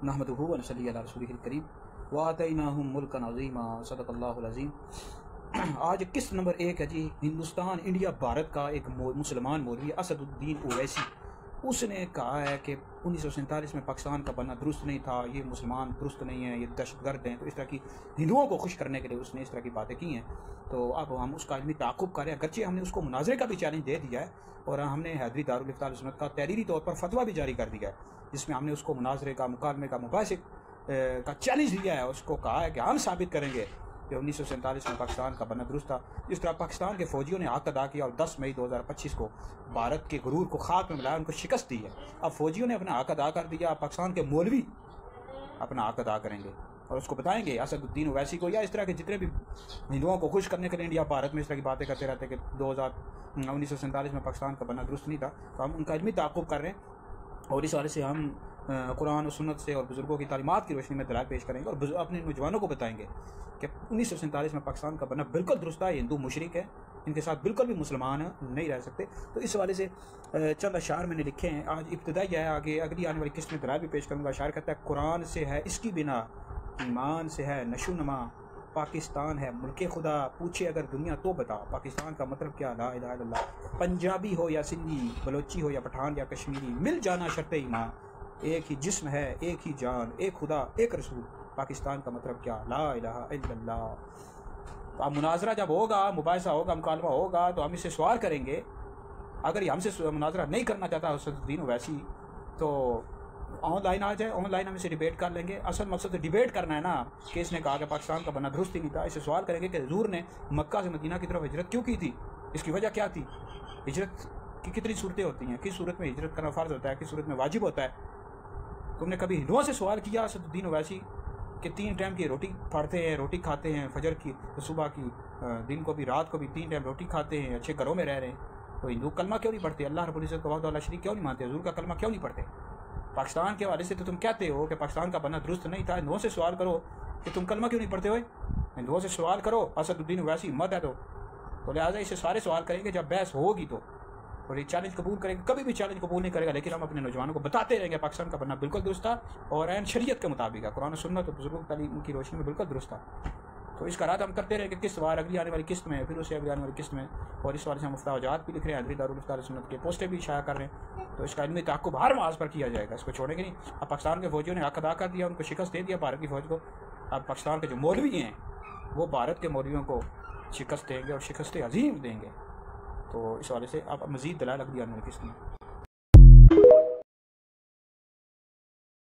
नहमदुहु व नसल्ली अला रसूलिहिल करीम व आतैनाहुम मुल्कन अज़ीमा सदक़ अल्लाहुल अज़ीम। आज किस्त नंबर 1 है जी। हिंदुस्तान इंडिया भारत का एक मुसलमान मौलवी असदुद्दीन ओवैसी, उसने कहा है कि 1947 में पाकिस्तान का बनना दुरुस्त नहीं था, ये मुसलमान दुरुस्त नहीं है, ये दहशतगर्द हैं। तो इस तरह की हिंदुओं को खुश करने के लिए उसने इस तरह की बातें की हैं। तो अब हम उसका इल्मी ताक़ुब कर रहे हैं। अगरचे हमने उसको मुनाजरे का भी चैलेंज दे दिया है और हमने हैदरी दारुल इफ्ता अल सुन्नत का तहरीरी तौर पर फतवा भी जारी कर दिया है, जिसमें हमने उसको मुनाजरे का, मुकालमे का, मुबाहिसे का चैलेंज दिया है। उसको कहा है कि हम साबित करेंगे कि 1947 में पाकिस्तान का बनना दुरुस्त था। जिस तरह पाकिस्तान के फ़ौजियों ने हक अदा किया और 10 मई 2025 को भारत के गुरूर को खाक में मिलाया, उनको शिकस्त दी है। अब फ़ौजियों ने अपना हक अदा कर दिया, पाकिस्तान के मौलवी अपना हक अदा करेंगे और उसको बताएंगे असदुद्दीन ओवैसी को, या इस तरह के जितने भी हिंदुओं को खुश करने के लिए इंडिया भारत में इस तरह की बातें करते रहते हैं कि 1947 में पाकिस्तान का बनना दुरुस्त नहीं था। तो हम उनका इल्मी ताक़ुब कर रहे हैं और इस वाले से हम कुरान और सुन्नत से और बुज़ुर्गों की तालीमात की रोशनी में दलाल पेश करेंगे और अपने नौजवानों को बताएंगे कि 1947 में पाकिस्तान का बनना बिल्कुल दुरुस्त है। हिंदू मुशरिक है, इनके साथ बिल्कुल भी मुसलमान नहीं रह सकते। तो इस वाले से चंद अशार मैंने लिखे हैं। आज इब्तिदाई है, आगे अगली आने वाली किस्त में दलाल भी पेश करूँगा। अशार कहता है, कुरान से है इसकी बिना, ईमान से है नशोनुमा, पाकिस्तान है मुल्के खुदा, पूछे अगर दुनिया तो बता पाकिस्तान का मतलब क्या, ला इलाहा इल्लल्लाह। पंजाबी हो या सिंधी, बलोची हो या पठान या कश्मीरी, मिल जाना शर्ते ईमान, एक ही जिस्म है एक ही जान, एक खुदा एक रसूल, पाकिस्तान का मतलब क्या, ला इलाहा इल्लल्लाह। तो अब मुनाजरा जब होगा, मुबाहिसा होगा, मुकालमा होगा, तो हम इससे सवाल करेंगे। अगर ये हमसे मुनाजरा नहीं करना चाहता असदुद्दीन ओवैसी तो ऑनलाइन आ जाए, ऑनलाइन हम इसे डिबेट कर लेंगे। असल मकसद तो डिबेट करना है ना कि इसने कहा कि पाकिस्तान का बनना दुरुस्त ही नहीं था। इससे सवाल करेंगे कि हुजूर ने मक्का से मदीना की तरफ हिजरत क्यों की थी, इसकी वजह क्या थी, हिजरत की कितनी सूरतें होती हैं, किस सूरत में हिजरत करना फ़र्ज़ होता है, किस सूरत में वाजिब होता है। तुमने कभी हिंदुओं से सवाल किया असदुद्दीन ओवैसी कि 3 टाइम की रोटी पढ़ते हैं, रोटी खाते हैं, फजर की, सुबह की, दिन को भी, रात को भी 3 टाइम रोटी खाते हैं, अच्छे घरों में रह रहे हैं, तो हिंदू कलमा क्यों नहीं पढ़ते, अल्लाह रब्बुल इज़्ज़त को वहदहू ला शरीक क्यों नहीं मानते, हुजूर का कलमा क्यों नहीं पढ़ते। पाकिस्तान के हवाले से तो तुम कहते हो कि पाकिस्तान का बनना दुरुस्त नहीं था। हिंदुओं से सवाल करो कि तुम कलमा क्यों नहीं पढ़ते हो, हिंदुओं से सवाल करो। असदुद्दीन ओवैसी मत है तो लिहाजा इसे सारे सवाल करेंगे जब बहस होगी तो, और ये चैलेंज कबूल करेंगे। कभी भी चैलेंज कबूल नहीं करेगा, लेकिन हम अपने नौजवानों को बताते रहेंगे पाकिस्तान का बनना बिल्कुल दुरुस्त था और ऐन शरीयत के मुताबिक है, कुरान और सुन्नत और बुजुर्गों की तालीम की रोशनी में बिल्कुल दुरुस्त था। तो इसका रात हम करते रहेंगे किस्त वार, अगली आने वाली किस्त में, फिर उससे अगली आने वाली किस्त में। और इस वाले से हम मुफ्तावजात भी लिख रहे हैं, हैदरी दारुल इफ्ता अल सुन्नत के पोस्टें भी शाया कर रहे हैं। तो इसका इल्मी ताक़ुब हर माज पर किया जाएगा, इसको छोड़ेंगे नहीं। अब पाकिस्तान के फ़ौजियों ने हक अदा कर दिया, उनको शिकस्त दे दिया भारत की फ़ौज को। अब पाकिस्तान के जो मौलवी हैं वो भारत के मौलवियों को शिकस्त देंगे और शिकस्त अजीम देंगे। तो इस वाले से आप मज़ीद दलाल अगली आने वाली किस्त में